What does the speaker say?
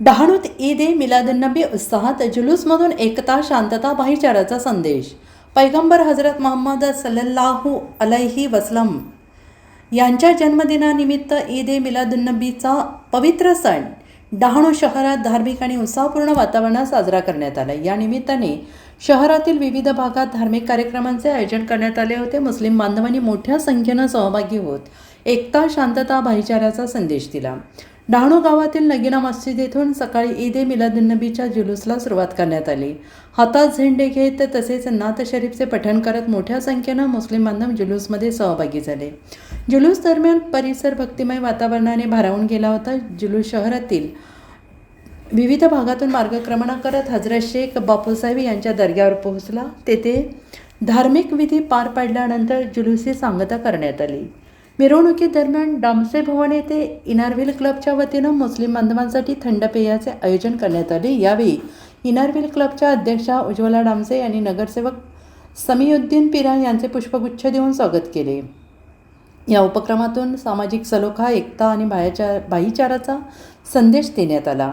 डहाणूत ईद ए मिलादुन्नबी उत्साहात जुलूसमधून एकता, शांतता, भाईचाराचा संदेश. पैगंबर हजरत मोहम्मद सल्लल्लाहु अलैहि वसल्लम यांच्या जन्मदिनानिमित्त ईद ए मिलादुन्नबीचा पवित्र सण डहाणू शहरात धार्मिक आणि उत्साहपूर्ण वातावरणात साजरा करण्यात आला. या निमित्ताने शहरातील विविध भागात धार्मिक कार्यक्रमांचे आयोजन करण्यात आले होते. मुस्लिम बांधवांनी मोठ्या संख्येनं सहभागी होत एकता, शांतता, भाईचाराचा संदेश दिला. डहाणू गावातील नगीना मस्जिद येथून सकाळी ईद ए मिलादुन्नबीच्या जुलूसला सुरुवात करण्यात आली. हातात झेंडे घेत तसेच नात शरीफचे पठण करत मोठ्या संख्येनं मुस्लिम बांधव जुलूसमध्ये सहभागी झाले. जुलूस दरम्यान परिसर भक्तिमय वातावरणाने भारावून गेला होता. जुलूस शहरातील विविध भागातून मार्गक्रमण करत हजरत शेख बापूसाहेब यांच्या दर्ग्यावर पोहोचला. तेथे धार्मिक विधी पार पाडल्यानंतर जुलूसची सांगता करण्यात आली. मिरवणुकीदरम्यान डामसे भवन येथे इनारव्हिल क्लबच्या वतीनं मुस्लिम बांधवांसाठी थंड पेयाचे आयोजन करण्यात आले. यावेळी इनारव्हिल क्लबच्या अध्यक्षा उज्ज्वला डामसे यांनी नगरसेवक समीउद्दीन पिरा यांचे पुष्पगुच्छ देऊन स्वागत केले. या उपक्रमातून सामाजिक सलोखा, एकता आणि भाईचाराचा संदेश देण्यात आला.